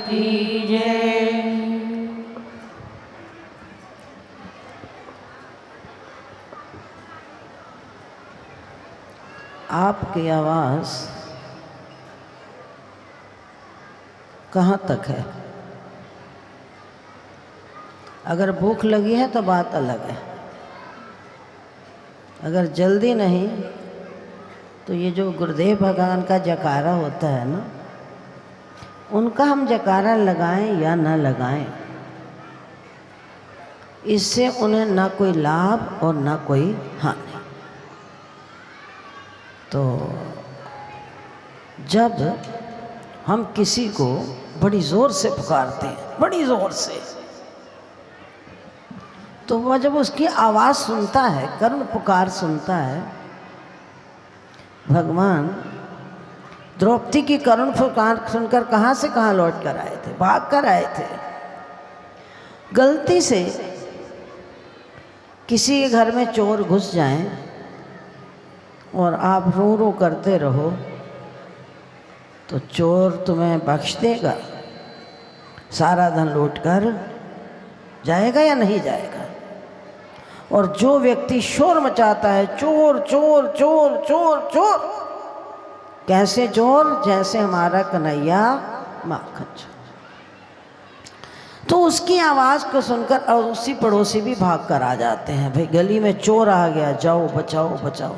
की जय। आपकी आवाज़ कहाँ तक है? अगर भूख लगी है तो बात अलग है, अगर जल्दी नहीं तो ये जो गुरुदेव भगवान का जयकारा होता है ना, उनका हम जयकारा लगाएं या न लगाएं, इससे उन्हें ना कोई लाभ और ना कोई हानि। तो जब हम किसी को बड़ी ज़ोर से पुकारते हैं, बड़ी ज़ोर से, तो वह जब उसकी आवाज़ सुनता है, करुण पुकार सुनता है, भगवान द्रौपदी की करुण पुकार सुनकर कहाँ से कहाँ लौट कर आए थे, भाग कर आए थे। गलती से किसी के घर में चोर घुस जाएं और आप रो रो करते रहो तो चोर तुम्हें बख्श देगा, सारा धन लूट कर जाएगा या नहीं जाएगा? और जो व्यक्ति शोर मचाता है, चोर चोर चोर चोर चोर, कैसे चोर? जैसे हमारा कन्हैया माखन चोर। तो उसकी आवाज़ को सुनकर और उसी पड़ोसी भी भाग कर आ जाते हैं, भाई गली में चोर आ गया, जाओ बचाओ बचाओ।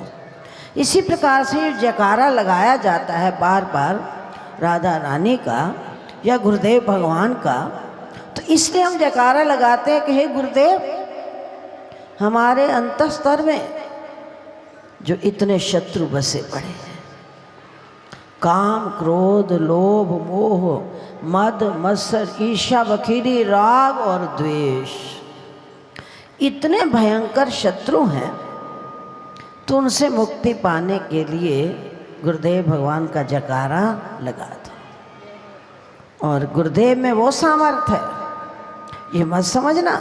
इसी प्रकार से जयकारा लगाया जाता है बार बार राधा रानी का या गुरुदेव भगवान का। तो इसलिए हम जयकारा लगाते हैं कि हे गुरुदेव, हमारे अंतस्तर में जो इतने शत्रु बसे पड़े हैं, काम क्रोध लोभ मोह मद मत्सर ईर्ष्या बखीरी राग और द्वेष, इतने भयंकर शत्रु हैं, तो उनसे मुक्ति पाने के लिए गुरुदेव भगवान का जयकारा लगा दो। और गुरुदेव में वो सामर्थ्य है, ये मत समझना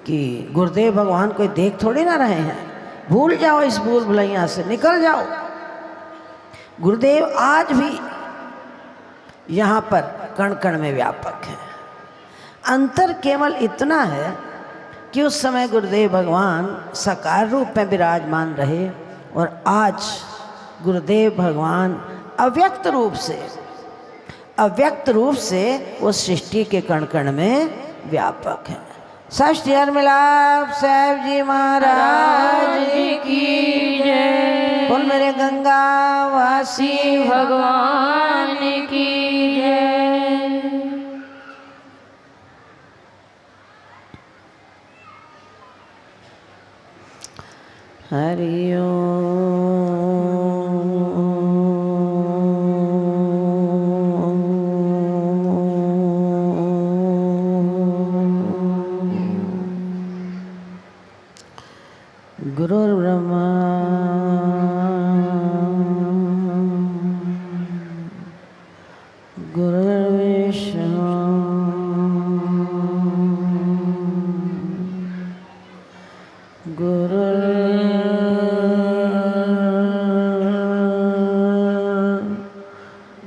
कि गुरुदेव भगवान कोई देख थोड़ी ना रहे हैं। भूल जाओ इस भूल भुलैया से, निकल जाओ। गुरुदेव आज भी यहाँ पर कण कण में व्यापक है। अंतर केवल इतना है कि उस समय गुरुदेव भगवान साकार रूप में विराजमान रहे और आज गुरुदेव भगवान अव्यक्त रूप से वो सृष्टि के कण कण में व्यापक है। षष्ठी मिलाप साहब जी महाराज की जय। बोल मेरे गंगा वासी भगवान की जय। हरि ओम। गुरुर्ब्रह्मा गुरुर्विष्णु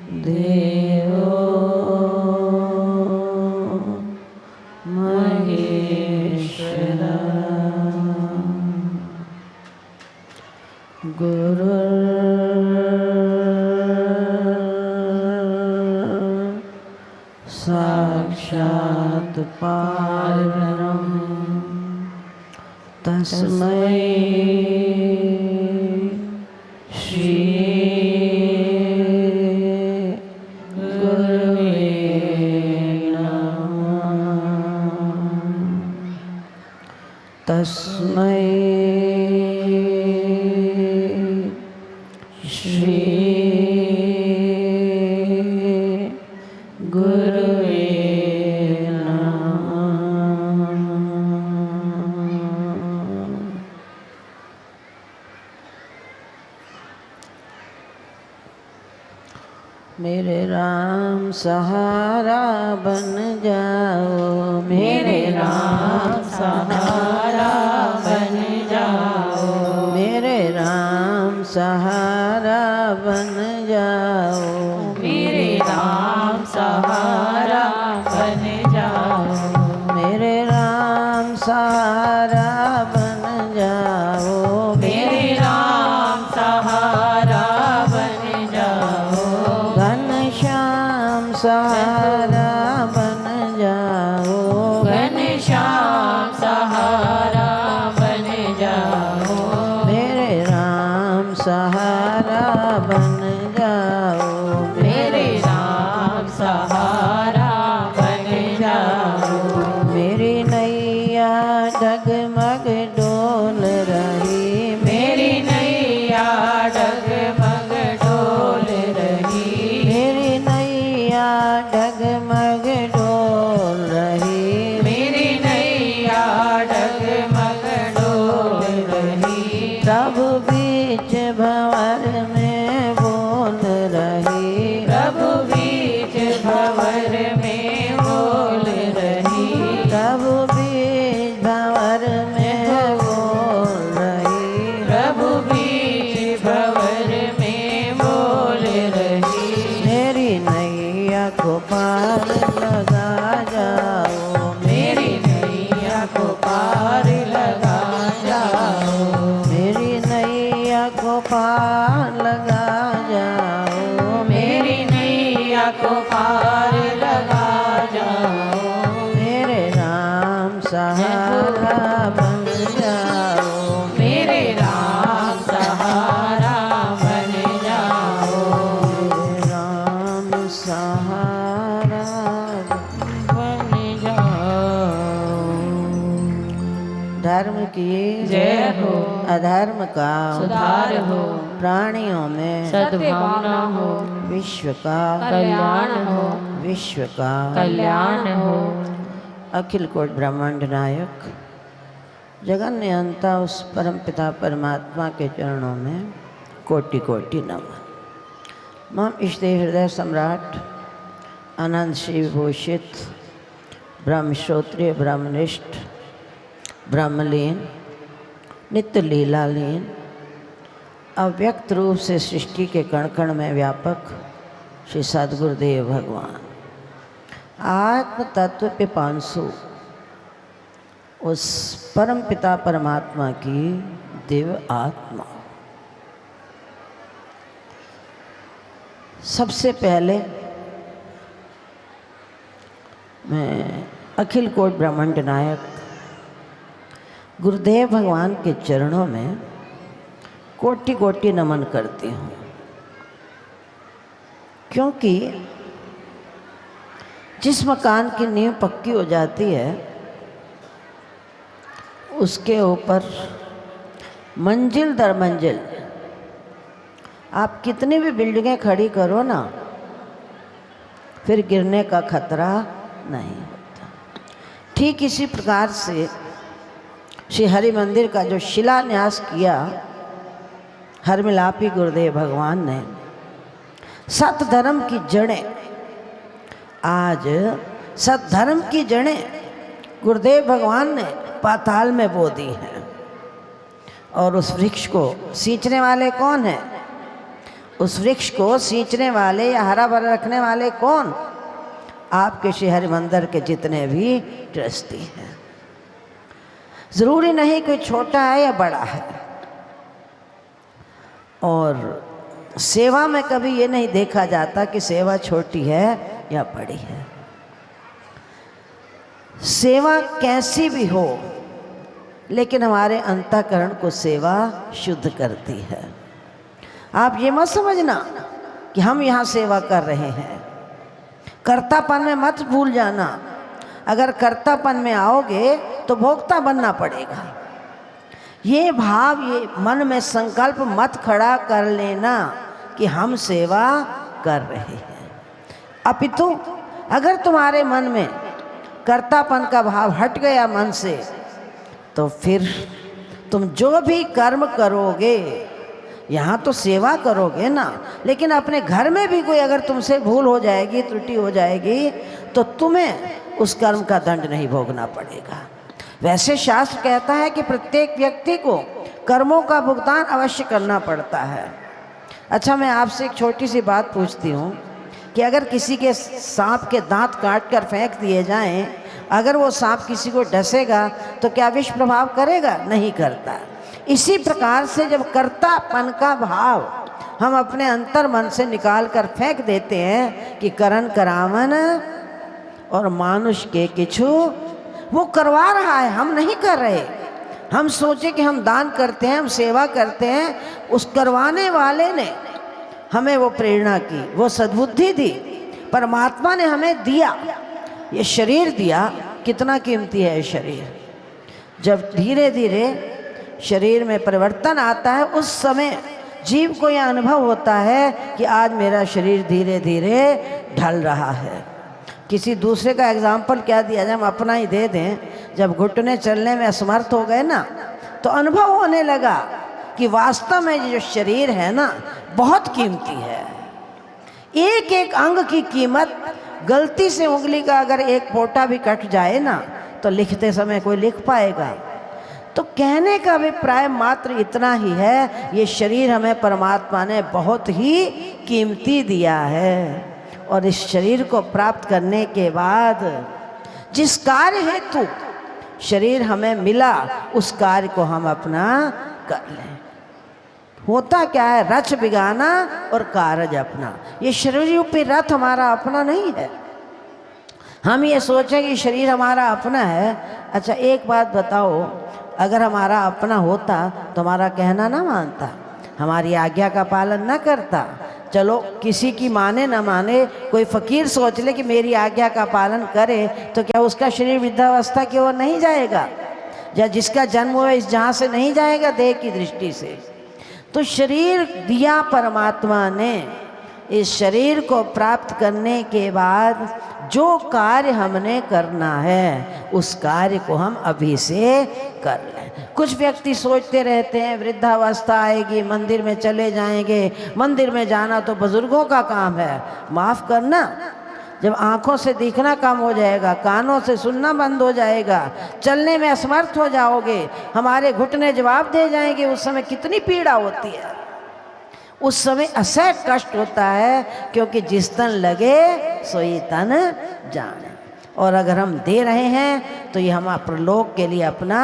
गुरुर्देवो महेश्वरः। गुरु साक्षात् परब्रह्म तस्मै श्री गुरुवे नमः। तस्मै श्री गुरुवे नमः। मेरे राम सहारा बन जाओ, मेरे राम सहारा बन जाओ, मेरे राम सहारा बन जाओ, मेरे राम सहारा सहारा बन जाओ, घनश्याम सहारा बन जाओ, मेरे राम सहारा बन जाओ, मेरे राम सहारा बन जाओ, मेरी नैया डगमग डोल रही, मेरी नैया डगमग डोल रही, मेरी नैया डगमग डोल रही, मेरी नैया डगमग डोल रही, तब बीच भंवर में बोल रही, प्रभु बीच भंवर में बोल रही, तब बीच भंवर में बोल रही, प्रभु बीच भंवर में बोल रही, मेरी नैया को पार लगा जाओ, मेरी नैया को पार लगा जाओ, मेरी नैया को पार लगा जाओ, मेरी नैया को पार लगा जाओ, मेरे राम सहारा बन जाओ, मेरे राम सहारा बन जाओ, मेरे राम सहारा बन जाओ। धर्म की जय हो, अधर्म का सुधार हो, प्राणियों में सद्भावना हो, विश्व का कल्याण हो, विश्व का कल्याण हो। अखिल कोट ब्रह्मांड नायक जगन नियंता उस परम पिता परमात्मा के चरणों में कोटि कोटि नमन। मम इष्टदेव हृदय सम्राट आनंद श्री विभूषित ब्रह्म श्रोत्रिय ब्रह्मनिष्ठ ब्रह्मलीन नित्य लीलालीन अव्यक्त रूप से सृष्टि के कण कण में व्यापक श्री सद्गुरुदेव भगवान आत्म तत्व पिपांसु उस परम पिता परमात्मा की दिव्य आत्मा। सबसे पहले मैं अखिल कोट ब्रह्मांड नायक गुरुदेव भगवान के चरणों में कोटि कोटि नमन करती हूँ, क्योंकि जिस मकान की नींव पक्की हो जाती है उसके ऊपर मंजिल दर मंजिल आप कितनी भी बिल्डिंगें खड़ी करो ना, फिर गिरने का खतरा नहीं होता। ठीक इसी प्रकार से श्री हरि मंदिर का जो शिलान्यास किया हरमिलापी गुरुदेव भगवान ने, सत धर्म की जड़ें, आज सत धर्म की जड़ें गुरुदेव भगवान ने पाताल में बो दी हैं। और उस वृक्ष को सींचने वाले कौन हैं? उस वृक्ष को सींचने वाले या हरा भरा रखने वाले कौन? आपके श्री हरि मंदिर के जितने भी ट्रस्टी हैं। ज़रूरी नहीं कोई छोटा है या बड़ा है। और सेवा में कभी ये नहीं देखा जाता कि सेवा छोटी है या बड़ी है। सेवा कैसी भी हो, लेकिन हमारे अंतःकरण को सेवा शुद्ध करती है। आप ये मत समझना कि हम यहाँ सेवा कर रहे हैं। कर्तापन में मत भूल जाना। अगर कर्तापन में आओगे तो भोक्ता बनना पड़ेगा। ये भाव, ये मन में संकल्प मत खड़ा कर लेना कि हम सेवा कर रहे हैं। अपितु अगर तुम्हारे मन में कर्तापन का भाव हट गया मन से, तो फिर तुम जो भी कर्म करोगे, यहाँ तो सेवा करोगे ना, लेकिन अपने घर में भी कोई अगर तुमसे भूल हो जाएगी, त्रुटि हो जाएगी, तो तुम्हें उस कर्म का दंड नहीं भोगना पड़ेगा। वैसे शास्त्र कहता है कि प्रत्येक व्यक्ति को कर्मों का भुगतान अवश्य करना पड़ता है। अच्छा, मैं आपसे एक छोटी सी बात पूछती हूँ कि अगर किसी के सांप के दांत काट कर फेंक दिए जाएं, अगर वो सांप किसी को डसेगा तो क्या विष प्रभाव करेगा? नहीं करता। इसी प्रकार से जब कर्तापन का भाव हम अपने अंतर मन से निकाल कर फेंक देते हैं कि करण करावन और मानुष के किछु, वो करवा रहा है, हम नहीं कर रहे। हम सोचे कि हम दान करते हैं, हम सेवा करते हैं, उस करवाने वाले ने हमें वो प्रेरणा की, वो सद्बुद्धि दी, परमात्मा ने हमें दिया, ये शरीर दिया। कितना कीमती है ये शरीर। जब धीरे धीरे शरीर में परिवर्तन आता है, उस समय जीव को यह अनुभव होता है कि आज मेरा शरीर धीरे धीरे ढल रहा है। किसी दूसरे का एग्जाम्पल क्या दिया जाए, हम अपना ही दे दें। जब घुटने चलने में असमर्थ हो गए ना, तो अनुभव होने लगा कि वास्तव में जो शरीर है ना, बहुत कीमती है। एक एक अंग की कीमत, गलती से उंगली का अगर एक पोटा भी कट जाए ना, तो लिखते समय कोई लिख पाएगा। तो कहने का अभिप्राय मात्र इतना ही है, ये शरीर हमें परमात्मा ने बहुत ही कीमती दिया है। और इस शरीर को प्राप्त करने के बाद जिस कार्य हेतु शरीर हमें मिला, उस कार्य को हम अपना कर लें। होता क्या है, रच बिगाना और कारज अपना। ये शरीर रूपी रथ हमारा अपना नहीं है। हम ये सोचें कि शरीर हमारा अपना है। अच्छा एक बात बताओ, अगर हमारा अपना होता तो हमारा कहना ना मानता, हमारी आज्ञा का पालन ना करता। चलो किसी की माने ना माने, कोई फ़कीर सोच ले कि मेरी आज्ञा का पालन करे, तो क्या उसका शरीर वृद्धावस्था की ओर नहीं जाएगा? या जिसका जन्म हुआ इस जहाँ से नहीं जाएगा देह की दृष्टि से? तो शरीर दिया परमात्मा ने, इस शरीर को प्राप्त करने के बाद जो कार्य हमने करना है, उस कार्य को हम अभी से कर लें। कुछ व्यक्ति सोचते रहते हैं वृद्धावस्था आएगी, मंदिर में चले जाएंगे। मंदिर में जाना तो बुजुर्गों का काम है। माफ़ करना, जब आँखों से दिखना कम हो जाएगा, कानों से सुनना बंद हो जाएगा, चलने में असमर्थ हो जाओगे, हमारे घुटने जवाब दे जाएंगे, उस समय कितनी पीड़ा होती है। उस समय असह्य कष्ट होता है, क्योंकि जिस तन लगे सोई तन जाने। और अगर हम दे रहे हैं तो ये हम प्रलोक के लिए अपना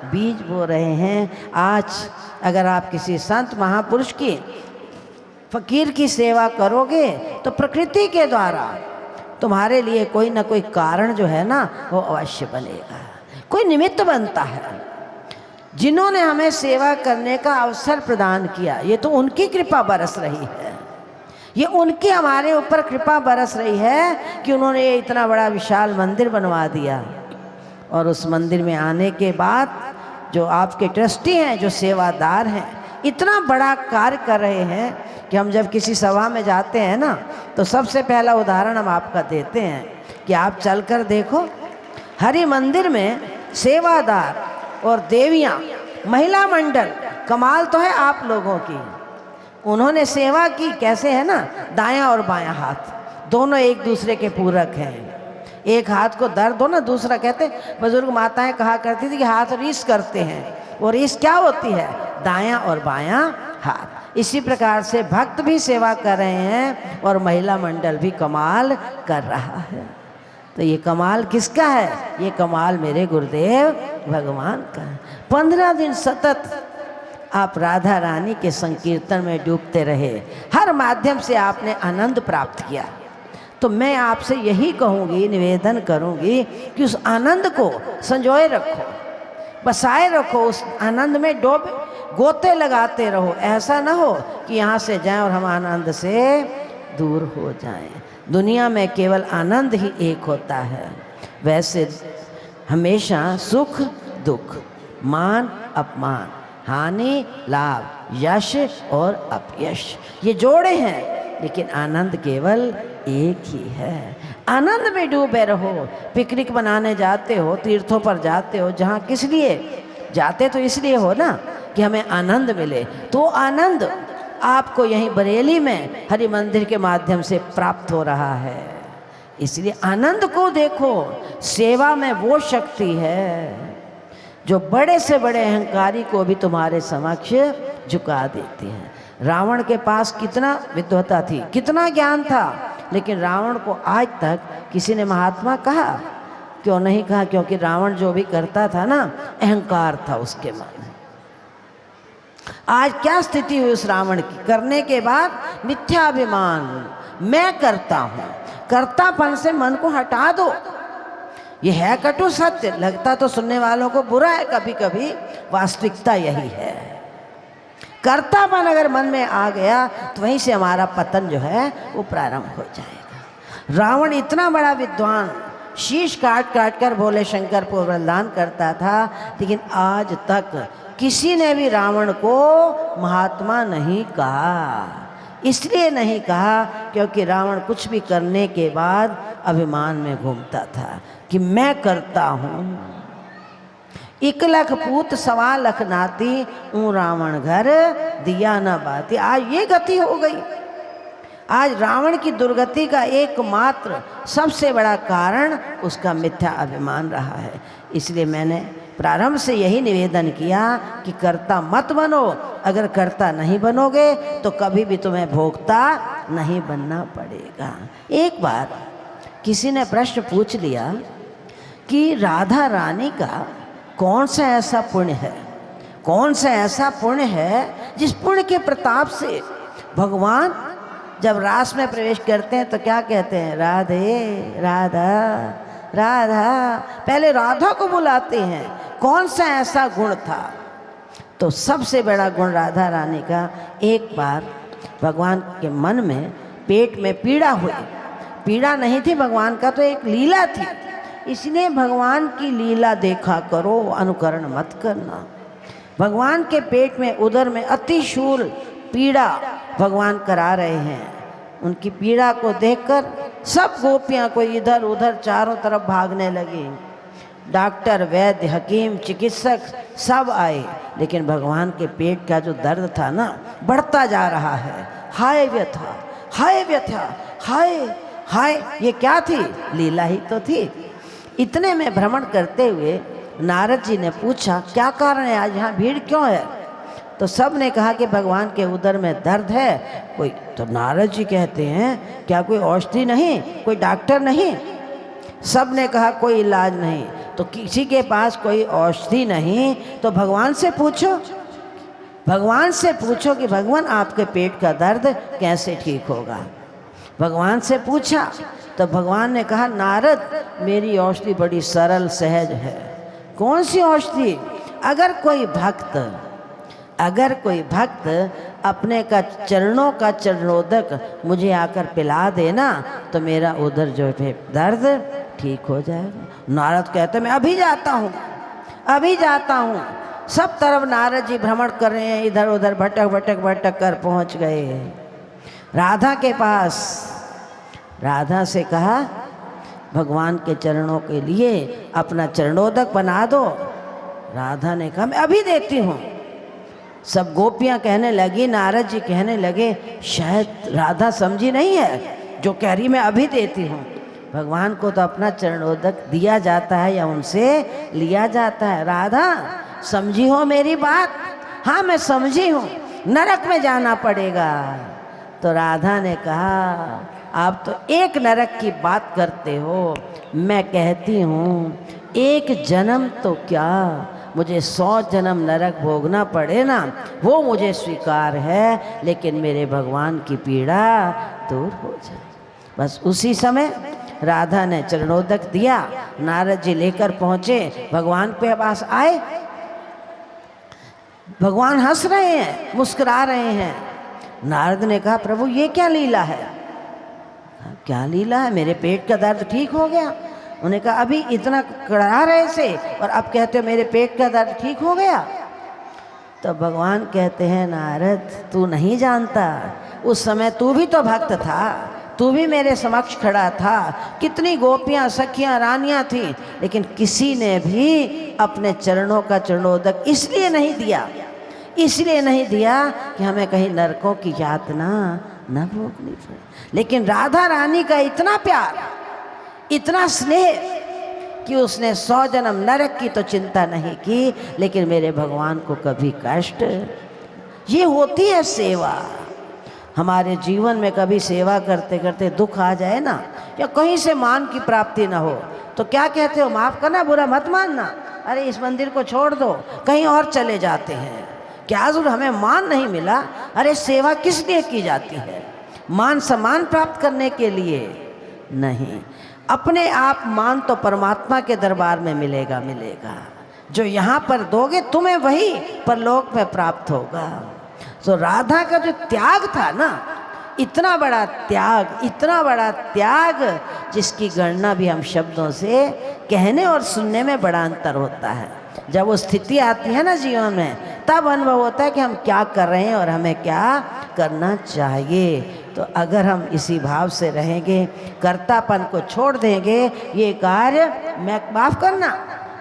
बीज बो रहे हैं। आज अगर आप किसी संत महापुरुष की, फकीर की सेवा करोगे तो प्रकृति के द्वारा तुम्हारे लिए कोई ना कोई कारण जो है ना, वो अवश्य बनेगा, कोई निमित्त बनता है। जिन्होंने हमें सेवा करने का अवसर प्रदान किया, ये तो उनकी कृपा बरस रही है। ये उनकी हमारे ऊपर कृपा बरस रही है कि उन्होंने ये इतना बड़ा विशाल मंदिर बनवा दिया। और उस मंदिर में आने के बाद जो आपके ट्रस्टी हैं, जो सेवादार हैं, इतना बड़ा कार्य कर रहे हैं कि हम जब किसी सभा में जाते हैं ना, तो सबसे पहला उदाहरण हम आपका देते हैं कि आप चलकर देखो, हरि मंदिर में सेवादार और देवियाँ, महिला मंडल, कमाल तो है आप लोगों की। उन्होंने सेवा की, कैसे है ना, दायां और बायां हाथ दोनों एक दूसरे के पूरक हैं। एक हाथ को दर्द हो ना, दूसरा कहते, बुजुर्ग माताएं कहा करती थी कि हाथ रीस करते हैं। वो रीस क्या होती है? दायां और बायां हाथ। इसी प्रकार से भक्त भी सेवा कर रहे हैं और महिला मंडल भी कमाल कर रहा है। तो ये कमाल किसका है? ये कमाल मेरे गुरुदेव भगवान का है। 15 दिन सतत आप राधा रानी के संकीर्तन में डूबते रहे, हर माध्यम से आपने आनंद प्राप्त किया। तो मैं आपसे यही कहूँगी, निवेदन करूँगी कि उस आनंद को संजोए रखो, बसाए रखो, उस आनंद में गोते लगाते रहो। ऐसा ना हो कि यहाँ से जाएं और हम आनंद से दूर हो जाएं। दुनिया में केवल आनंद ही एक होता है। वैसे हमेशा सुख दुख, मान अपमान, हानि लाभ, यश और अपयश, ये जोड़े हैं, लेकिन आनंद केवल एक ही है। आनंद में डूबे रहो। पिकनिक मनाने जाते हो, तीर्थों पर जाते हो, जहाँ किस लिए जाते तो इसलिए हो ना कि हमें आनंद मिले। तो आनंद आपको यहीं बरेली में हरि मंदिर के माध्यम से प्राप्त हो रहा है। इसलिए आनंद को देखो। सेवा में वो शक्ति है जो बड़े से बड़े अहंकारी को भी तुम्हारे समक्ष झुका देती है। रावण के पास कितना विद्वता थी, कितना ज्ञान था, लेकिन रावण को आज तक किसी ने महात्मा कहा? क्यों नहीं कहा? क्योंकि रावण जो भी करता था ना, अहंकार था उसके मन में। आज क्या स्थिति हुई उस रावण की? करने के बाद मिथ्याभिमान, मैं करता हूँ। कर्तापन से मन को हटा दो। ये है कटु सत्य, लगता तो सुनने वालों को बुरा है कभी कभी, वास्तविकता यही है। कर्तापन अगर मन में आ गया तो वहीं से हमारा पतन जो है वो प्रारंभ हो जाएगा। रावण इतना बड़ा विद्वान, शीश काट काट कर भोले शंकर को वरदान करता था, लेकिन आज तक किसी ने भी रावण को महात्मा नहीं कहा। इसलिए नहीं कहा क्योंकि रावण कुछ भी करने के बाद अभिमान में घूमता था कि मैं करता हूँ। 1 लख पूत 1.25 लख नाती, ऊ रावण घर दिया न बाती। आज ये गति हो गई। आज रावण की दुर्गति का एकमात्र सबसे बड़ा कारण उसका मिथ्या अभिमान रहा है। इसलिए मैंने प्रारंभ से यही निवेदन किया कि कर्ता मत बनो। अगर कर्ता नहीं बनोगे तो कभी भी तुम्हें भोक्ता नहीं बनना पड़ेगा। एक बार किसी ने प्रश्न पूछ लिया कि राधा रानी का कौन सा ऐसा पुण्य है, कौन सा ऐसा पुण्य है जिस पुण्य के प्रताप से भगवान जब रास में प्रवेश करते हैं तो क्या कहते हैं? राधे राधा राधा। पहले राधा को बुलाते हैं। कौन सा ऐसा गुण था? तो सबसे बड़ा गुण राधा रानी का, एक बार भगवान के मन में पेट में पीड़ा हुई। पीड़ा नहीं थी भगवान का, तो एक लीला थी। इसलिए भगवान की लीला देखा करो, अनुकरण मत करना। भगवान के पेट में, उदर में अतिशूल पीड़ा भगवान करा रहे हैं। उनकी पीड़ा को देखकर सब गोपियाँ कोई इधर उधर चारों तरफ भागने लगी। डॉक्टर, वैद्य, हकीम, चिकित्सक सब आए, लेकिन भगवान के पेट का जो दर्द था ना, बढ़ता जा रहा है। हाय व्यथा, हाय व्यथा, हाय हाय। ये क्या थी? लीला ही तो थी। इतने में भ्रमण करते हुए नारद जी ने पूछा, क्या कारण है, आज यहाँ भीड़ क्यों है? तो सब ने कहा कि भगवान के उदर में दर्द है। कोई तो नारद जी कहते हैं, क्या कोई औषधि नहीं, कोई डॉक्टर नहीं? सब ने कहा कोई इलाज नहीं। तो किसी के पास कोई औषधि नहीं तो भगवान से पूछो, भगवान से पूछो कि भगवान आपके पेट का दर्द कैसे ठीक होगा। भगवान से पूछा तो भगवान ने कहा, नारद मेरी औषधि बड़ी सरल सहज है। कौन सी औषधि? अगर कोई भक्त अपने का चरणों का चरणोदक मुझे आकर पिला देना तो मेरा उधर जो है दर्द ठीक हो जाएगा। नारद कहते मैं अभी जाता हूँ, अभी जाता हूँ। सब तरफ नारद जी भ्रमण कर रहे हैं, इधर उधर भटक भटक भटक कर पहुँच गए राधा के पास। राधा से कहा, भगवान के चरणों के लिए अपना चरणोदक बना दो। राधा ने कहा मैं अभी देती हूँ। सब गोपियाँ कहने लगी, नारद जी कहने लगे, शायद राधा समझी नहीं है जो कह रही मैं अभी देती हूँ। भगवान को तो अपना चरणोदक दिया जाता है या उनसे लिया जाता है। राधा समझी हो मेरी बात? हाँ मैं समझी हूँ, नरक में जाना पड़ेगा। तो राधा ने कहा, आप तो एक नरक की बात करते हो, मैं कहती हूँ एक जन्म तो क्या, मुझे 100 जन्म नरक भोगना पड़े ना, वो मुझे स्वीकार है, लेकिन मेरे भगवान की पीड़ा दूर हो जाए। बस उसी समय राधा ने चरणोदक दिया। नारद जी लेकर पहुँचे, भगवान के पास आए। भगवान हंस रहे हैं, मुस्कुरा रहे हैं। नारद ने कहा, प्रभु ये क्या लीला है? क्या लीला है? मेरे पेट का दर्द ठीक हो गया। उन्होंने कहा अभी इतना कड़ा रहे से और अब कहते हो मेरे पेट का दर्द ठीक हो गया। तो भगवान कहते हैं, नारद तू नहीं जानता, उस समय तू भी तो भक्त था, तू भी मेरे समक्ष खड़ा था। कितनी गोपियाँ, सखियाँ, रानियाँ थी, लेकिन किसी ने भी अपने चरणों का चरणोदक इसलिए नहीं दिया, इसलिए नहीं दिया कि हमें कहीं नरकों की यातना न भोगनी पड़े। लेकिन राधा रानी का इतना प्यार, इतना स्नेह कि उसने 100 जन्म नरक की तो चिंता नहीं की, लेकिन मेरे भगवान को कभी कष्ट। ये होती है सेवा। हमारे जीवन में कभी सेवा करते करते दुख आ जाए ना, या कहीं से मान की प्राप्ति ना हो, तो क्या कहते हो? माफ़ करना, बुरा मत मानना, अरे इस मंदिर को छोड़ दो, कहीं और चले जाते हैं। क्या जरूर हमें मान नहीं मिला? अरे सेवा किस लिए की जाती है? मान सम्मान प्राप्त करने के लिए नहीं। अपने आप मान तो परमात्मा के दरबार में मिलेगा। जो यहाँ पर दोगे तुम्हें वही परलोक में प्राप्त होगा। तो राधा का जो त्याग था ना, इतना बड़ा त्याग जिसकी गणना भी हम शब्दों से कहने और सुनने में बड़ा अंतर होता है। जब वो स्थिति आती है ना जीवन में, तब अनुभव होता है कि हम क्या कर रहे हैं और हमें क्या करना चाहिए। तो अगर हम इसी भाव से रहेंगे, कर्तापन को छोड़ देंगे, ये कार्य मैं माफ़ करना,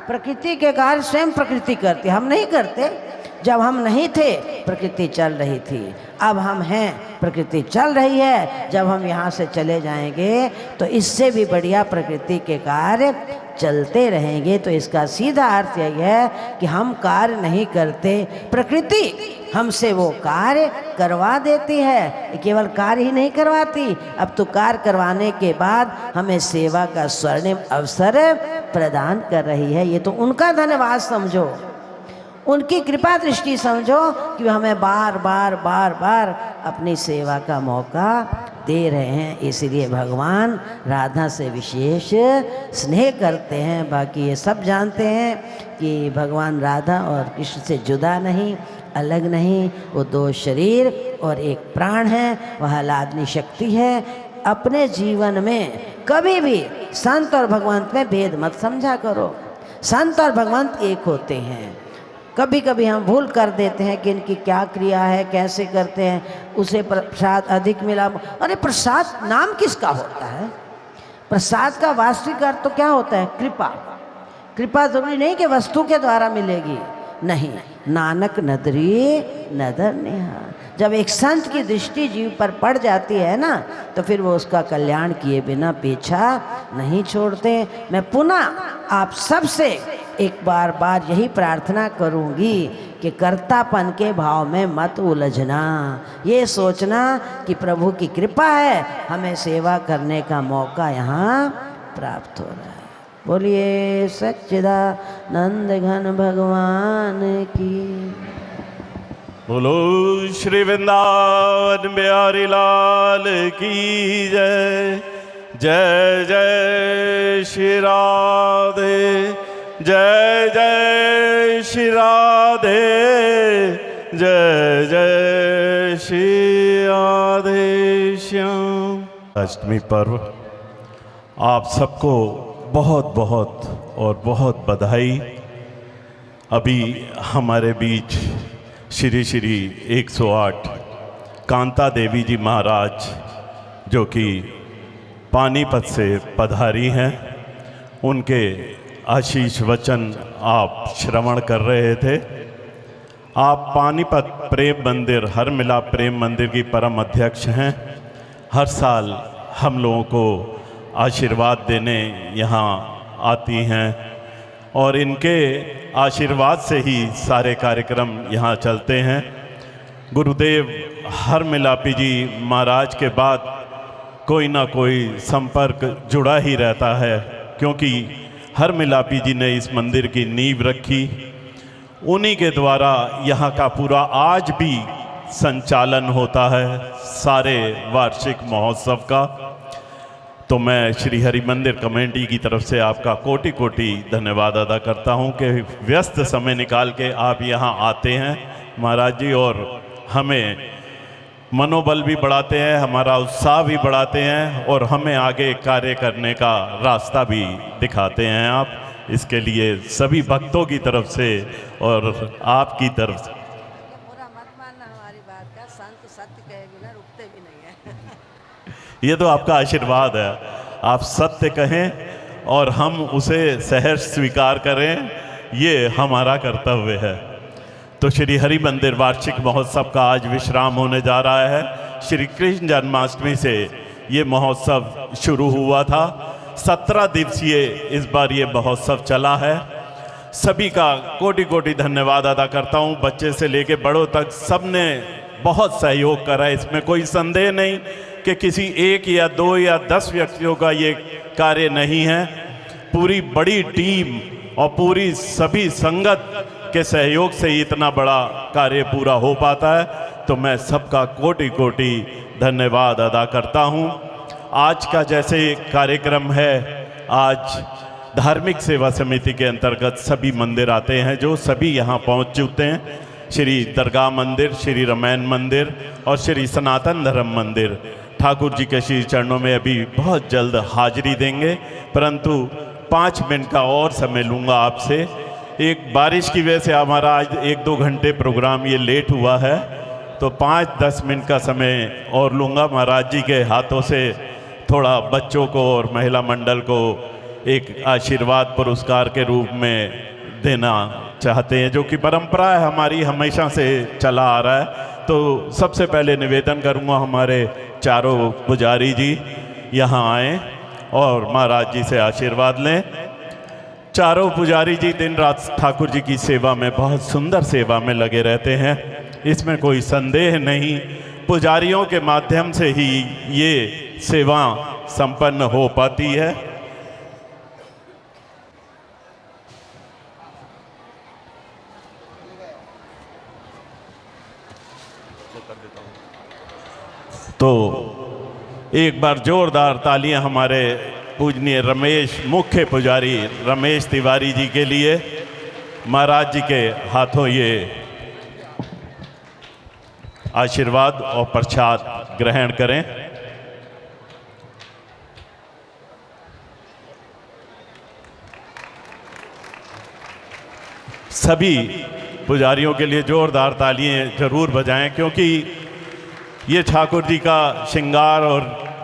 प्रकृति के कार्य स्वयं प्रकृति करती, हम नहीं करते। जब हम नहीं थे प्रकृति चल रही थी, अब हम हैं प्रकृति चल रही है। जब हम यहाँ से चले जाएंगे तो इससे भी बढ़िया प्रकृति के कार्य चलते रहेंगे। तो इसका सीधा अर्थ यही है कि हम कार्य नहीं करते, प्रकृति हमसे वो कार्य करवा देती है। केवल कार्य ही नहीं करवाती, अब तो कार्य करवाने के बाद हमें सेवा का स्वर्णिम अवसर प्रदान कर रही है। ये तो उनका धन्यवाद समझो, उनकी कृपा दृष्टि समझो कि हमें बार बार अपनी सेवा का मौका दे रहे हैं। इसलिए भगवान राधा से विशेष स्नेह करते हैं। बाकी ये सब जानते हैं कि भगवान राधा और कृष्ण से जुदा नहीं, अलग नहीं, वो दो शरीर और एक प्राण है, वह आह्लादनी शक्ति है। अपने जीवन में कभी भी संत और भगवंत में भेद मत समझा करो। संत और भगवंत एक होते हैं। कभी कभी हम भूल कर देते हैं कि इनकी क्या क्रिया है, कैसे करते हैं, उसे प्रसाद अधिक मिला। अरे प्रसाद नाम किसका होता है? प्रसाद का वास्तविक अर्थ तो क्या होता है? कृपा। कृपा जरूरी नहीं कि वस्तु के द्वारा मिलेगी, नहीं। नानक नदरी नदर नेहा। जब एक संत की दृष्टि जीव पर पड़ जाती है ना, तो फिर वो उसका कल्याण किए बिना पीछा नहीं छोड़ते। मैं पुनः आप सबसे एक बार यही प्रार्थना करूंगी कि कर्तापन के भाव में मत उलझना। ये सोचना कि प्रभु की कृपा है, हमें सेवा करने का मौका यहाँ प्राप्त हो रहा है। बोलिए सच्चिदानंद घन भगवान की। बोलो श्री वृंदावन बिहारी लाल की जय। जय जय श्री राधे, जय जय श्री राधे, जय जय श्री राधे श्याम। अष्टमी पर्व आप सबको बहुत बहुत और बहुत बधाई। अभी हमारे बीच श्री 108 कांता देवी जी महाराज, जो कि पानीपत से पधारी हैं, उनके आशीष वचन आप श्रवण कर रहे थे। आप पानीपत प्रेम मंदिर, हर मिला प्रेम मंदिर की परम अध्यक्ष हैं। हर साल हम लोगों को आशीर्वाद देने यहाँ आती हैं और इनके आशीर्वाद से ही सारे कार्यक्रम यहाँ चलते हैं। गुरुदेव हर मिलापी जी महाराज के बाद कोई ना कोई संपर्क जुड़ा ही रहता है, क्योंकि हर मिलापी जी ने इस मंदिर की नींव रखी। उन्हीं के द्वारा यहाँ का पूरा आज भी संचालन होता है, सारे वार्षिक महोत्सव का। तो मैं श्री हरि मंदिर कमेटी की तरफ से आपका कोटि कोटि धन्यवाद अदा करता हूँ कि व्यस्त समय निकाल के आप यहाँ आते हैं महाराज जी, और हमें मनोबल भी बढ़ाते हैं, हमारा उत्साह भी बढ़ाते हैं और हमें आगे कार्य करने का रास्ता भी दिखाते हैं आप। इसके लिए सभी भक्तों की तरफ से और आपकी तरफ से पूरा मत मानना हमारी बात का, संत सत्य कहे बिना रुकते भी नहीं है। ये तो आपका आशीर्वाद है, आप सत्य कहें और हम उसे सहर्ष स्वीकार करें, ये हमारा कर्तव्य है। तो श्री हरि मंदिर वार्षिक महोत्सव का आज विश्राम होने जा रहा है। श्री कृष्ण जन्माष्टमी से ये महोत्सव शुरू हुआ था। 17 दिवसीय इस बार ये महोत्सव चला है। सभी का कोटि कोटि धन्यवाद अदा करता हूँ। बच्चे से लेके बड़ों तक सबने बहुत सहयोग करा, इसमें कोई संदेह नहीं कि किसी एक या दो या 10 व्यक्तियों का ये कार्य नहीं है। पूरी बड़ी टीम और पूरी सभी संगत के सहयोग से ही इतना बड़ा कार्य पूरा हो पाता है। तो मैं सबका कोटि कोटि धन्यवाद अदा करता हूँ। आज का जैसे कार्यक्रम है, आज धार्मिक सेवा समिति के अंतर्गत सभी मंदिर आते हैं जो सभी यहाँ पहुँच चुके हैं। श्री दरगाह मंदिर, श्री रामायण मंदिर और श्री सनातन धर्म मंदिर ठाकुर जी के श्री चरणों में अभी बहुत जल्द हाजिरी देंगे, परंतु 5 मिनट का और समय लूँगा आपसे। एक बारिश की वजह से हमारा आज 1-2 घंटे प्रोग्राम ये लेट हुआ है, तो 5-10 मिनट का समय और लूँगा। महाराज जी के हाथों से थोड़ा बच्चों को और महिला मंडल को एक आशीर्वाद पुरस्कार के रूप में देना चाहते हैं, जो कि परंपरा है हमारी, हमेशा से चला आ रहा है। तो सबसे पहले निवेदन करूँगा हमारे चारों पुजारी जी यहाँ आएँ और महाराज जी से आशीर्वाद लें। चारों पुजारी जी दिन रात ठाकुर जी की सेवा में, बहुत सुंदर सेवा में लगे रहते हैं, इसमें कोई संदेह नहीं। पुजारियों के माध्यम से ही ये सेवा संपन्न हो पाती है। तो एक बार जोरदार तालियां हमारे पूजनीय रमेश, मुख्य पुजारी रमेश तिवारी जी के लिए। महाराज जी के हाथों ये आशीर्वाद और प्रसाद ग्रहण करें। सभी पुजारियों के लिए जोरदार तालियां जरूर बजाएं, क्योंकि ये ठाकुर जी का श्रृंगार और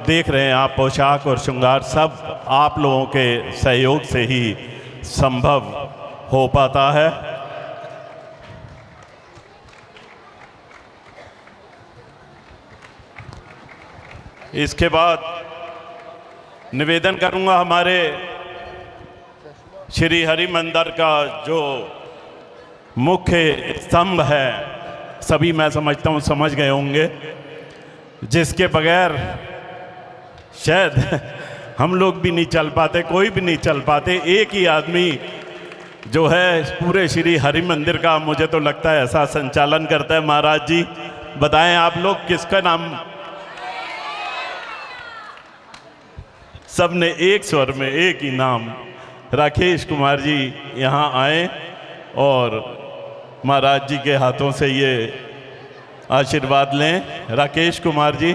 देख रहे हैं आप, पोशाक और श्रृंगार सब आप लोगों के सहयोग से ही संभव हो पाता है। इसके बाद निवेदन करूंगा हमारे श्री हरि मंदिर का जो मुख्य स्तंभ है, सभी मैं समझता हूँ समझ गए होंगे, जिसके बगैर शायद हम लोग भी नहीं चल पाते, कोई भी नहीं चल पाते। एक ही आदमी जो है पूरे श्री हरि मंदिर का, मुझे तो लगता है ऐसा संचालन करता है। महाराज जी बताएं आप लोग किसका नाम? सबने एक स्वर में एक ही नाम, राकेश कुमार जी यहाँ आए और महाराज जी के हाथों से ये आशीर्वाद लें। राकेश कुमार जी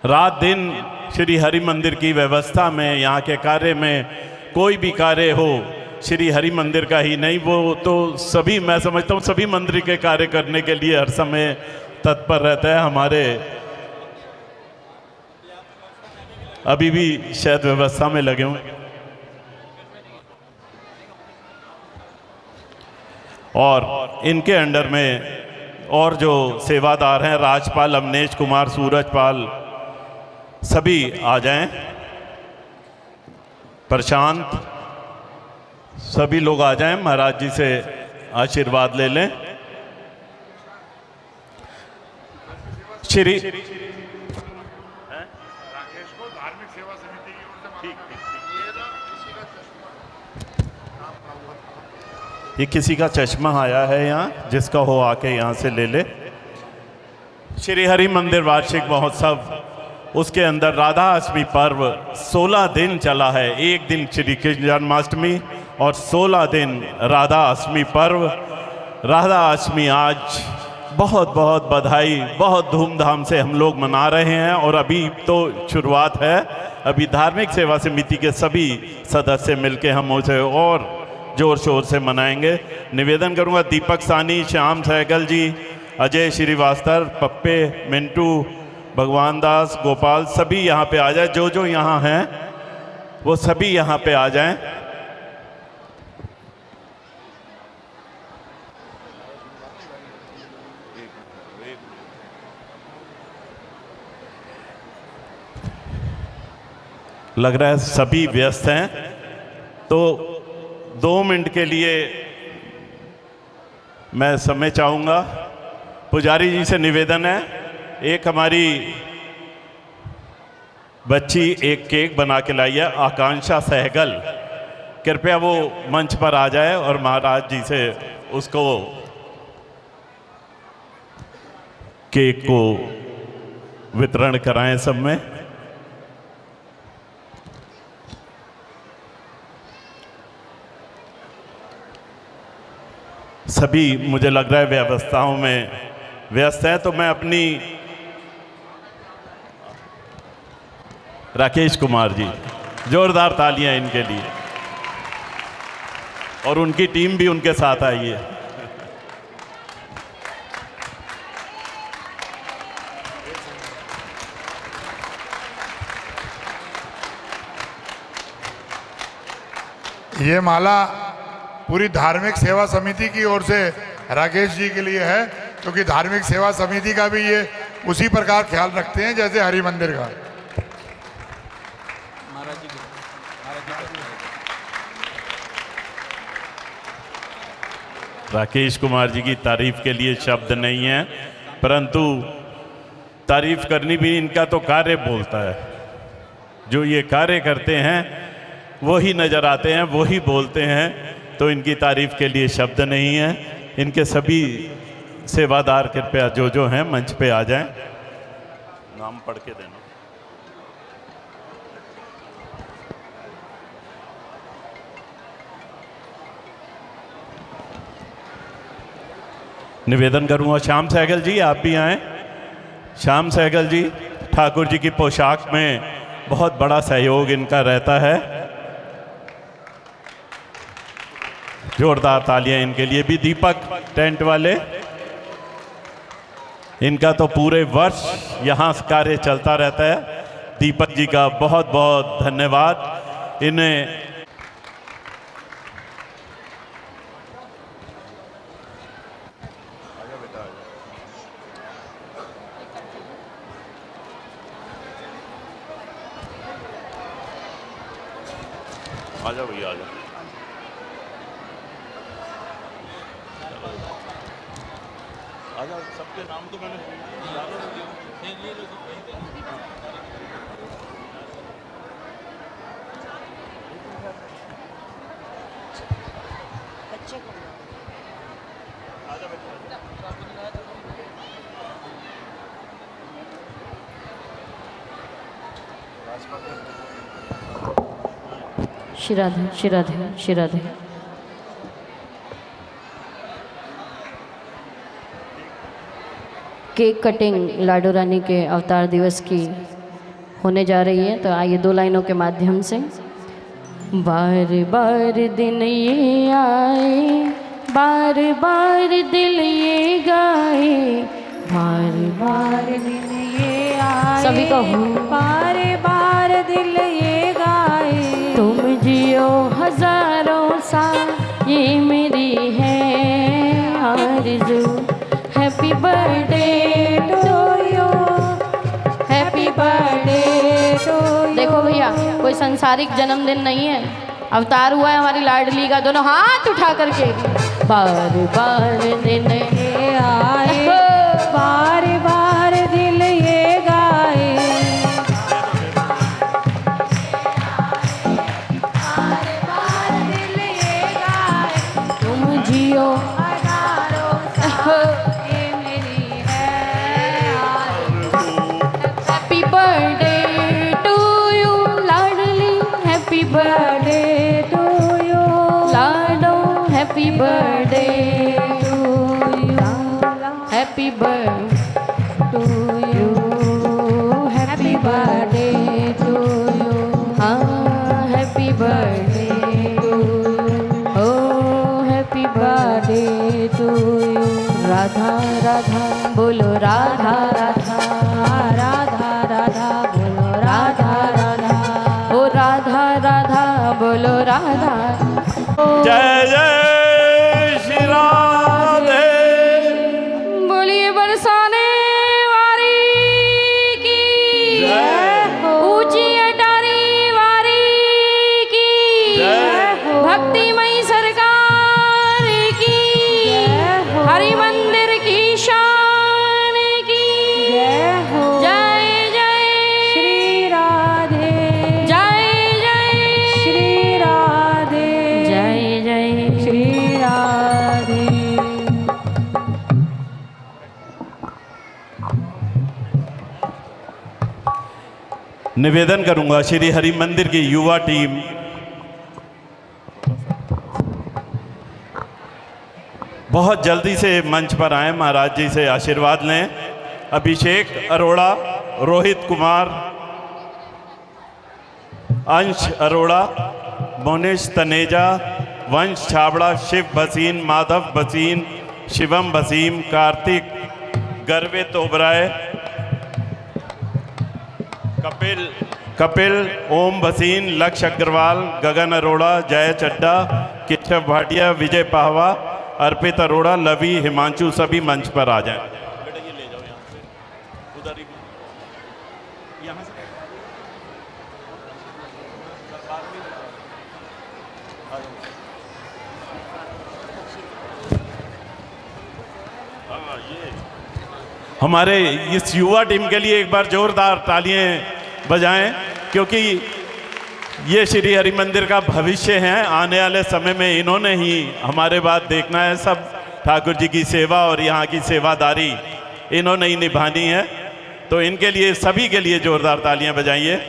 रात दिन श्री हरि मंदिर की व्यवस्था में, यहाँ के कार्य में, कोई भी कार्य हो श्री हरि मंदिर का ही नहीं, वो तो सभी, मैं समझता हूँ सभी मंदिर के कार्य करने के लिए हर समय तत्पर रहता है। हमारे अभी भी शायद व्यवस्था में लगे हुए, और इनके अंडर में और जो सेवादार हैं, राजपाल अवनेश कुमार, सूरजपाल, सभी आ जाएं। प्रशांत, सभी लोग आ जाएं, महाराज जी से आशीर्वाद ले लें। श्री ये किसी का चश्मा आया है यहाँ, जिसका हो आके यहाँ से ले ले। श्री हरि मंदिर वार्षिक महोत्सव, उसके अंदर राधा अष्टमी पर्व 16 दिन चला है। एक दिन श्री कृष्ण जन्माष्टमी और 16 दिन राधा अष्टमी पर्व। राधा अष्टमी आज बहुत बहुत बधाई, बहुत धूमधाम से हम लोग मना रहे हैं, और अभी तो शुरुआत है। अभी धार्मिक सेवा समिति के सभी सदस्य मिलकर हम उसे और जोर शोर से मनाएंगे। निवेदन करूंगा दीपक सानी, श्याम सहगल जी, अजय श्रीवास्तव, पप्पे, मिंटू, भगवान दास, गोपाल, सभी यहाँ पे आ जाए। जो जो यहाँ हैं वो सभी यहाँ पे आ जाएं। लग रहा है सभी व्यस्त हैं, तो 2 मिनट के लिए मैं समय चाहूँगा। पुजारी जी से निवेदन है, एक हमारी बच्ची एक केक बना के लाई है, आकांक्षा सहगल, कृपया वो मंच पर आ जाए और महाराज जी से उसको केक को वितरण कराएं सब में। सभी मुझे लग रहा है व्यवस्थाओं में व्यस्त है, तो मैं अपनी राकेश कुमार जी, जोरदार तालियां इनके लिए, और उनकी टीम भी उनके साथ आई है। ये माला पूरी धार्मिक सेवा समिति की ओर से राकेश जी के लिए है, क्योंकि धार्मिक सेवा समिति का भी ये उसी प्रकार ख्याल रखते हैं जैसे हरि मंदिर का। राकेश कुमार जी की तारीफ के लिए शब्द नहीं है, परंतु तारीफ करनी भी इनका तो कार्य बोलता है। जो ये कार्य करते हैं वही नजर आते हैं, वही बोलते हैं, तो इनकी तारीफ के लिए शब्द नहीं है। इनके सभी सेवादार कृपया जो हैं मंच पे आ जाएं। नाम पढ़ के देना। निवेदन करूंगा श्याम सहगल जी, आप भी आएं। श्याम सहगल जी, ठाकुर जी की पोशाक में बहुत बड़ा सहयोग इनका रहता है। जोरदार तालियां इनके लिए भी। दीपक टेंट वाले, इनका तो पूरे वर्ष यहाँ कार्य चलता रहता है। दीपक जी का बहुत बहुत धन्यवाद। इन्हें आजा भैया आजा। आजा, सबके नाम तो मैंने शिराधे शिराधे शिराधे। केक कटिंग लाडो रानी के अवतार दिवस की होने जा रही है, तो आइए दो लाइनों के माध्यम से। बार बार दिन ये आए, बार बार दिल ये गाए, बार बार दिन ये आए, सभी कहो बार बार दिल ये गाए। तुम जियो हजारों साल, ये मेरी है आरज़ू। Happy birthday to you, happy birthday to you. देखो भैया, कोई सांसारिक जन्मदिन नहीं है, अवतार हुआ है हमारी लाडली का। दोनों हाथ उठा करके बार बार दिन ये आए, बार बार दिल ये गाए। बार बार दिल ये गाए, तुम जियो हजारों साल, ये मेरी है आरज़ू। हैप्पी बर्थडे टू यू लाडली, हैप्पी बर्थडे टू यू लाडो, happy birthday to you, happy birthday to you, happy birthday to you. हाँ, happy birthday to you, oh happy birthday to you. Radha Radha बोलो राधा राधा, राधा राधा बोलो राधा राधा, ओ राधा राधा बोलो राधा। जय जय श्री राधे। बोलिए बरसाने वारी की, ऊंची अटारी वारी की, भक्तिमयी सरकार की, हरि मंदिर की शान की। जय जय श्री राधे, जय जय श्री राधे। निवेदन करूंगा श्री हरि मंदिर की युवा टीम बहुत जल्दी से मंच पर आए, महाराज जी से आशीर्वाद लें। अभिषेक अरोड़ा, रोहित कुमार, अंश अरोड़ा, मोनिश तनेजा, वंश छाबड़ा, शिव भसीन, माधव भसीन, शिवम भसीम, कार्तिक गर्वित ओबराय, कपिल ओम भसीन, लक्ष्य अग्रवाल, गगन अरोड़ा, जय चड्डा, केशव भाटिया, विजय पाहवा, अर्पित अरोड़ा, लवी, हिमांशु सभी मंच पर आ जाएं। हमारे इस युवा टीम के लिए एक बार जोरदार तालियां बजाएं, क्योंकि ये श्री हरि मंदिर का भविष्य है। आने वाले समय में इन्होंने ही हमारे बाद देखना है। सब ठाकुर जी की सेवा और यहाँ की सेवादारी इन्होंने ही निभानी है, तो इनके लिए, सभी के लिए जोरदार तालियां बजाइए।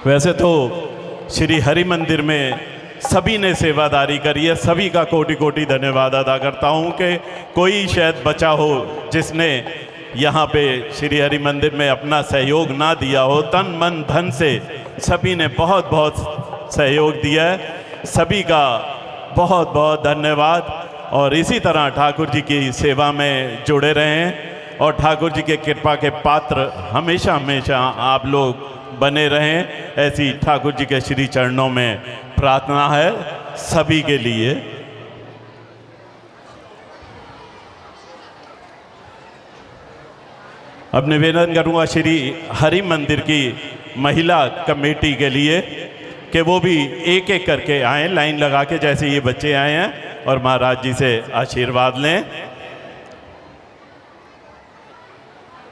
वैसे तो श्री हरि मंदिर में सभी ने सेवादारी करी है, सभी का कोटि कोटि धन्यवाद अदा करता हूँ कि कोई शायद बचा हो जिसने यहाँ पे श्री हरि मंदिर में अपना सहयोग ना दिया हो। तन मन धन से सभी ने बहुत बहुत सहयोग दिया है, सभी का बहुत बहुत धन्यवाद। और इसी तरह ठाकुर जी की सेवा में जुड़े रहें और ठाकुर जी के कृपा के पात्र हमेशा हमेशा आप लोग बने रहें, ऐसी ठाकुर जी के श्री चरणों में प्रार्थना है सभी के लिए। अब निवेदन करूंगा श्री हरि मंदिर की महिला कमेटी के लिए कि वो भी एक एक करके आए, लाइन लगा के, जैसे ये बच्चे आए हैं, और महाराज जी से आशीर्वाद लें।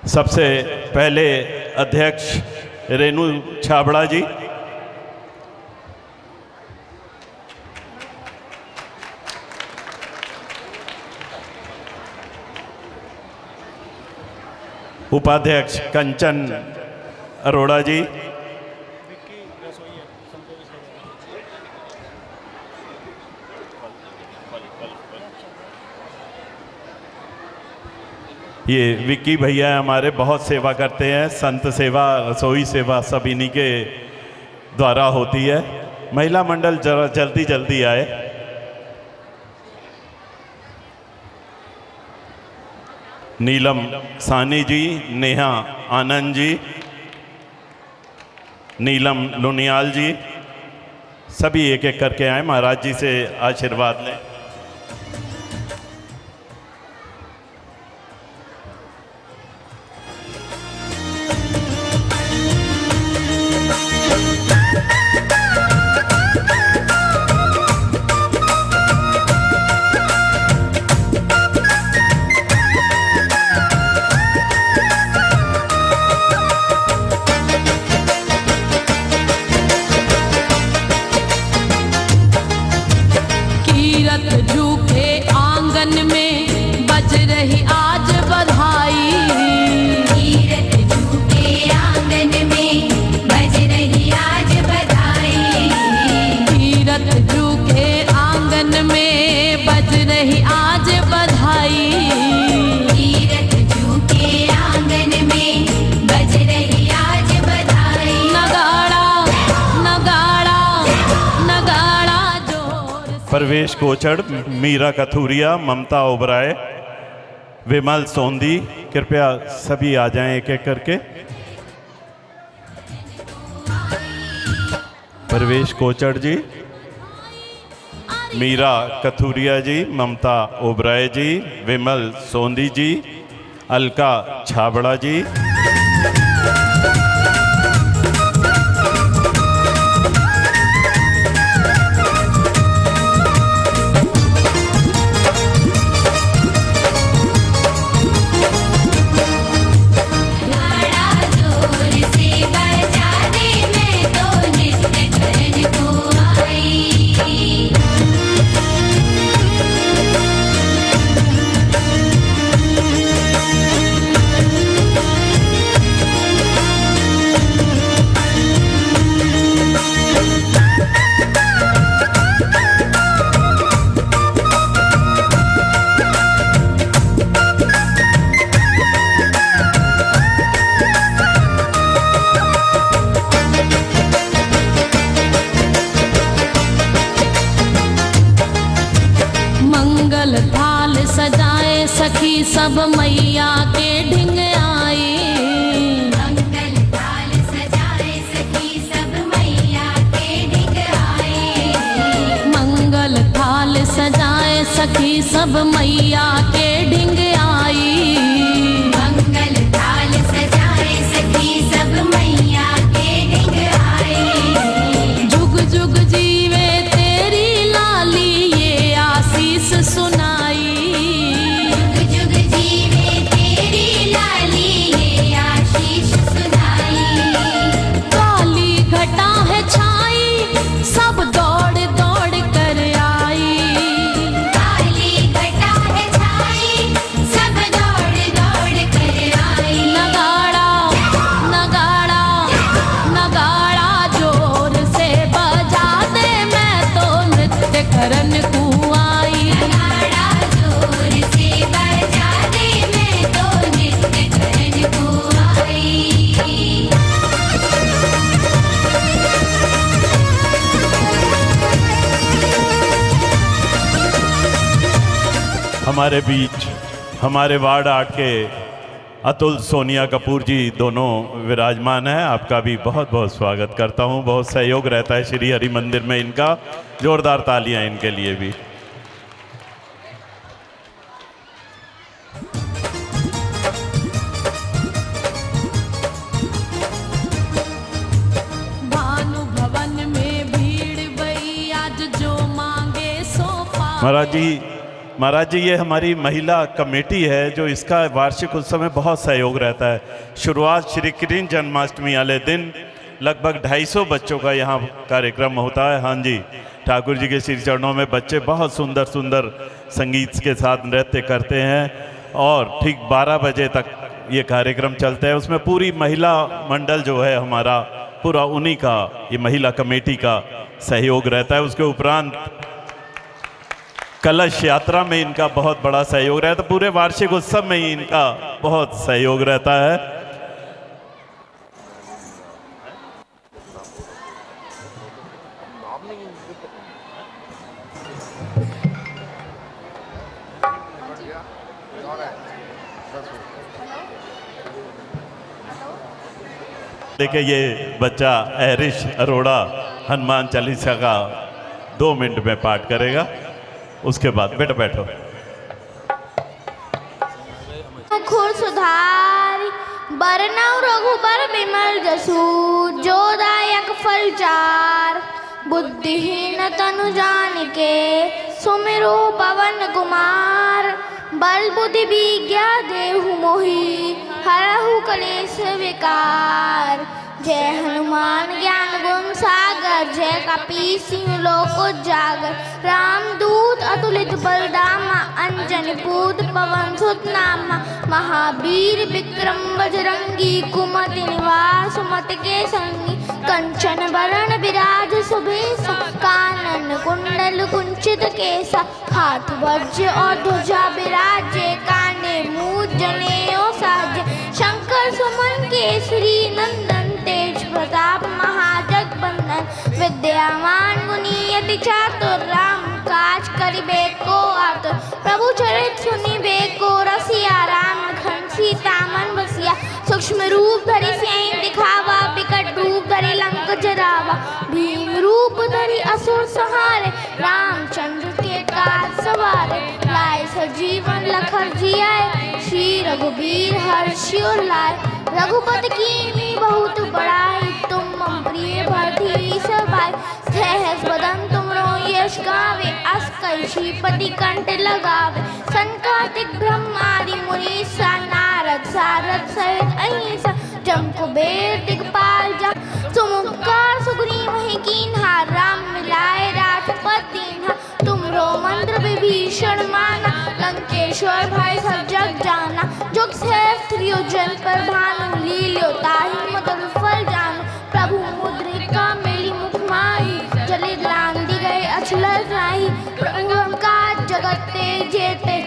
सबसे पहले अध्यक्ष रेणु छाबड़ा जी, उपाध्यक्ष कंचन अरोड़ा जी, ये विक्की भैया हमारे बहुत सेवा करते हैं, संत सेवा, रसोई सेवा सब इन्हीं के द्वारा होती है। महिला मंडल जरा जल्दी जल्दी आए। नीलम सानी जी, नेहा आनंद जी, नीलम लुनियाल जी, सभी एक एक करके आए, महाराज जी से आशीर्वाद लें। प्रवेश कोचड़, मीरा कथूरिया, ममता ओबराय, विमल सोंदी, कृपया सभी आ जाएं एक एक करके। प्रवेश कोचड़ जी, मीरा कथूरिया जी, ममता ओबराय जी, विमल सोंदी जी, अलका छाबड़ा जी, मंगल थाल सजाए सखी सब मैया के ढिंग आई। मंगल थाल सजाए सखी सब मैया के ढिंग आई। मंगल थाल सजाए सखी सब मैया के ढिंग आई। मंगल थाल सजाए सखी सब मैया के ढिंग आई। जुग जुग जीवे तेरी लाली ये आशीष सुनाई। जुग जुग जीवे तेरी लाली ये आशीष सुनाई। काली घटा है छाई सब दौड़ दौड़ कर आई। काली घटा है छाई सब दौड़ दौड़ कर आई। नगाड़ा नगाड़ा नगाड़ा जोर से बजा दे मैं तो नृत्य करन को आई। नगाड़ा जोर से बजा दे मैं तो नृत्य करन को आई। हमारे बीच हमारे वार्ड 8 के अतुल सोनिया कपूर जी दोनों विराजमान हैं। आपका भी बहुत बहुत स्वागत करता हूं। बहुत सहयोग रहता है श्री हरि मंदिर में इनका। जोरदार तालियां इनके लिए भी। भानु भवन में भीड़ भई आज जो मांगे सो पाए। महाराज जी ये हमारी महिला कमेटी है जो इसका वार्षिक उत्सव में बहुत सहयोग रहता है। शुरुआत श्री कृष्ण जन्माष्टमी वाले दिन लगभग 250 बच्चों का यहाँ कार्यक्रम होता है। हाँ जी, ठाकुर जी के श्री चरणों में बच्चे बहुत सुंदर सुंदर संगीत के साथ नृत्य करते हैं और ठीक 12 बजे तक ये कार्यक्रम चलता है। उसमें पूरी महिला मंडल जो है हमारा पूरा उन्हीं का, ये महिला कमेटी का सहयोग रहता है। उसके उपरांत कलश यात्रा में इनका बहुत बड़ा सहयोग रहता है। पूरे वार्षिक उत्सव में ही इनका बहुत सहयोग रहता है। देखिए ये बच्चा एरिश अरोड़ा हनुमान चालीसा का 2 मिनट में पाठ करेगा। उसके बाद बेटा बैठो। खुर सुधार बरनऊ रघुबर बिमल जसु जो दायक फल चार। बुद्धिहीन तनु जान के सुमिरो पवन कुमार। बल बुद्धि विज्ञा देहु मोहि हरहु कलेश विकार। जय हनुमान ज्ञान गुण सागर जय कपी सिंह लोक उजागर। रामदूत अतुलित बलधामा अंजन पूत पवन सुत नामा। महावीर विक्रम बजरंगी कुमति निवास सुमति के संगी। कंचन बरण विराज सुबेसा कानन कुंडल कुंचित केसा। हाथ वज्र और ध्वजा विराजे काने मूज जनेऊ साजे। शंकर सुमन केसरी नंदन तेज प्रताप महाजगबंदन। विद्यावान गुणी अति चातुर राम काज करिबे को आतुर। प्रभु चरित सुनिबे को रसिया राम लखन सीता मन बसिया। सूक्ष्म रूप धरि सियहि दिखावा विकट रूप धरि लंक जरावा। भीम रूप धरि असुर संहारे रामचंद्र के काज सवारे। लाए सजीवन लखन जियाए श्री रघुबीर हर्षि उर लाए। रघुपति कीन्ही बहुत बड़ाई तुम मम प्रिय भरती सभाई। सहस बदन तुमरो यश गावे अस कहि श्रीपति कंठ लगावे। संकादिक ब्रह्मादि मुनीसा नारद सारद सहित अहिंसा। जम कुबेर दिगपाल जा तुम उपकार सुग्रीव ही कीन्हा। राम मिलाए राजपद दीन्हा। तुमरो मंत्र विभीषण माना। लंकेश्वर भय सब जग जाना। जुग सहस्त्र जन पर भानु लील्यो ताहि मधुर फल जानु। प्रभु मुद्रिका मेली मुख माही जलि लांघि गए अचलत नाही। प्रभु का जगत ते जेते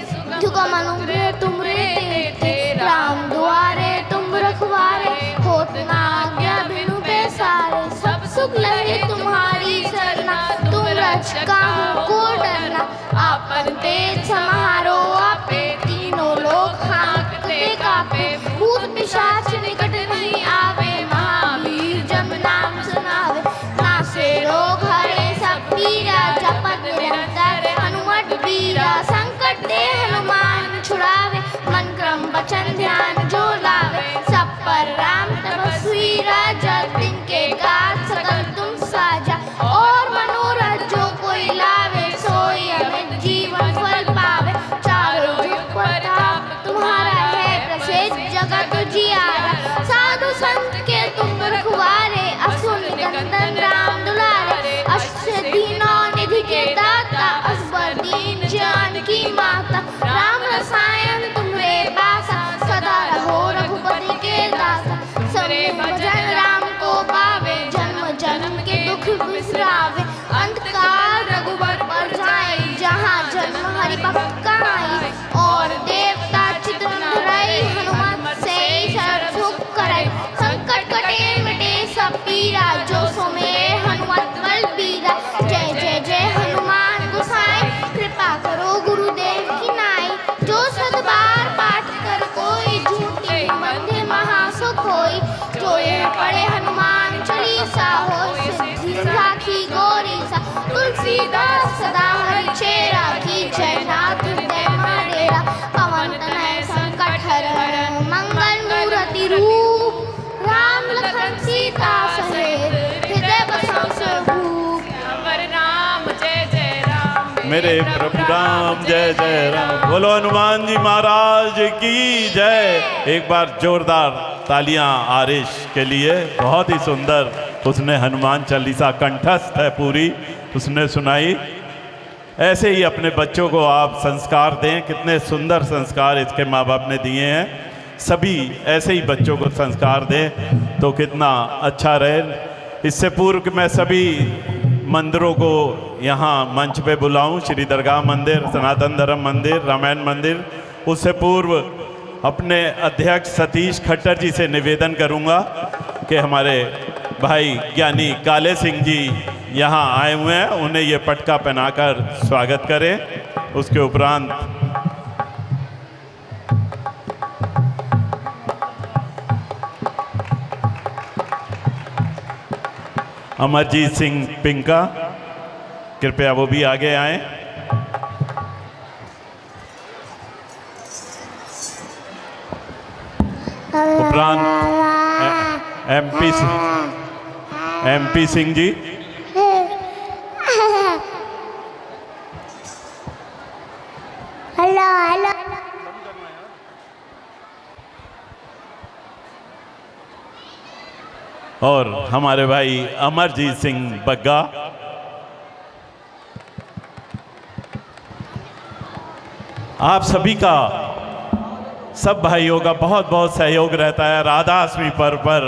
जुगम अनुग्रह तुमरे तेते। राम दुआरे तुम रखवारे होत न आज्ञा बिनु पैसारे। सब सुख लहे तुम्हारी सरना तुम रक्षका को डरना। आपन वेद समारो आपे, तीनों लोग हाँकते कापे। भूत पिशाच निकट नहीं आवे, महावीर जब नाम सुनावे। नासे रोग हरे सब पीरा, जपत निरंतर हनुमत बीरा। संकट दे हनुमान छुड़ावे, मन क्रम वचन ध्यान जो लावे। सब पर राम तपस्वी राजा, तिनके गात सकल तुम साजा। और मनोरथ जो कोई लावे, सोई अमित जीवन फल पावे। चारों युग प्रताप तुम्हारा है, प्रसिद्ध जगत जियारा। साधु संत के तुम रखवारे, असुर निकंदन राम दुलारे। अष्टसिद्धि नौ निधि के दाता, असबर दीन जानकी माता। राम रसायन तुम्हारे पासा, सदा रहो रघुपति के दासा। सबे भजन राम को पावे, जन्म जन्म के दुख बिसरावे। अंतकाल रघुबर पर जाई, जहाँ जन्म हरि भक्त कहाई। और देवता चितवन धरई, हनुमत से सर्व सुख करई। संकट कटे मिटे सब पीरा, जो सुमिरे हनुमत बल बीरा। जय जय जय हनुमान गोसाई, कृपा करो गुरुदेव की नाई। जो सत बार पाठ कर कोई, झूठी बंधे महासुख होई। जो ये पढ़े हनुमान चालीसा, हो सिद्धि साखी गौरी सा। तुलसीदास सदा हरिचेरा, की जय नाथ हृदय डेरा। पवन तनय संकट हरण, मंगल मूर्ति रूप। राम लखन सीता सहित, हृदय बसौ स्वरूप। राम जय जय राम, मेरे प्रभु राम जय जय राम। बोलो हनुमान जी महाराज की जय। एक बार जोरदार तालियां आरिश के लिए। बहुत ही सुंदर उसने हनुमान चालीसा कंठस्थ है पूरी, उसने सुनाई। ऐसे ही अपने बच्चों को आप संस्कार दें। कितने सुंदर संस्कार इसके माँ बाप ने दिए हैं। सभी ऐसे ही बच्चों को संस्कार दें तो कितना अच्छा रहे। इससे पूर्व कि मैं सभी मंदिरों को यहाँ मंच पे बुलाऊं, श्री दरगाह मंदिर, सनातन धर्म मंदिर, रामायण मंदिर, उससे पूर्व अपने अध्यक्ष सतीश खट्टर जी से निवेदन करूँगा कि हमारे भाई ज्ञानी काले सिंह जी यहाँ आए हुए हैं, उन्हें ये पटका पहनाकर स्वागत करें। उसके उपरांत अमरजीत सिंह पिंका, कृपया वो भी आगे आए। उपरांत MP Singh ji, hello hello. और हमारे भाई अमरजीत सिंह बग्गा। आप सभी का, सब भाइयों का बहुत बहुत सहयोग रहता है राधाष्टमी पर्व पर।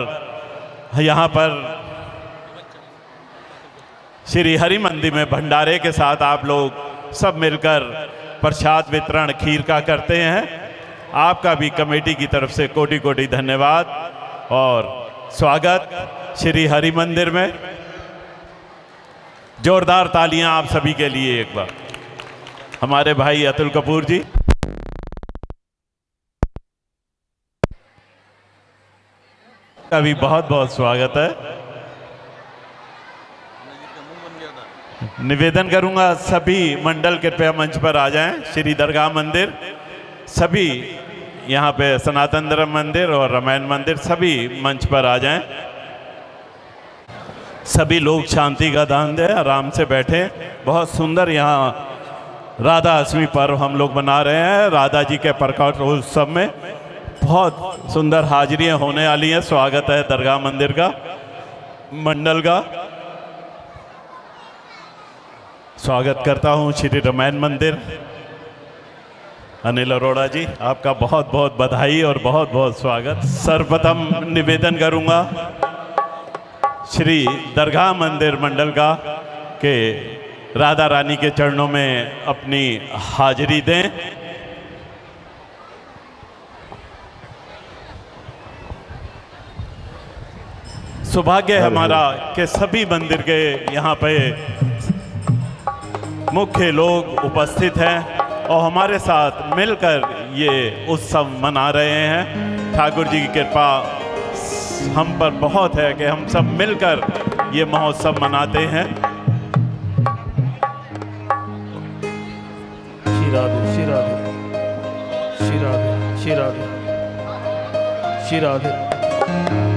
यहाँ पर श्री हरि मंदिर में भंडारे के साथ आप लोग सब मिलकर प्रसाद वितरण खीर का करते हैं। आपका भी कमेटी की तरफ से कोटि कोटि धन्यवाद और स्वागत श्री हरि मंदिर में। जोरदार तालियां आप सभी के लिए एक बार। हमारे भाई अतुल कपूर जी, का भी बहुत बहुत स्वागत है। निवेदन करूंगा सभी मंडल कृपया मंच पर आ जाएं। श्री दरगाह मंदिर, सभी यहाँ पे सनातन धर्म मंदिर और रामायण मंदिर, सभी मंच पर आ जाएं। सभी लोग शांति का दान दें, आराम से बैठें। बहुत सुंदर यहाँ राधा अष्टमी पर्व हम लोग मना रहे हैं। राधा जी के प्रकट उत्सव में बहुत सुंदर हाजिरियाँ होने वाली हैं। स्वागत है दरगाह मंदिर का, मंडल का। स्वागत करता हूँ श्री रामायण मंदिर। अनिल अरोड़ा जी, आपका बहुत बहुत बधाई और बहुत बहुत स्वागत। सर्वप्रथम निवेदन करूँगा श्री दरगाह मंदिर मंडल का कि राधा रानी के चरणों में अपनी हाजिरी दें। सौभाग्य है हमारा कि सभी मंदिर के यहाँ पे मुख्य लोग उपस्थित हैं। और हमारे साथ मिलकर ये उत्सव मना रहे हैं। ठाकुर जी की कृपा हम पर बहुत है कि हम सब मिलकर ये महोत्सव मनाते हैं। श्री राधे श्री राधे श्री राधे श्री राधे श्री राधे।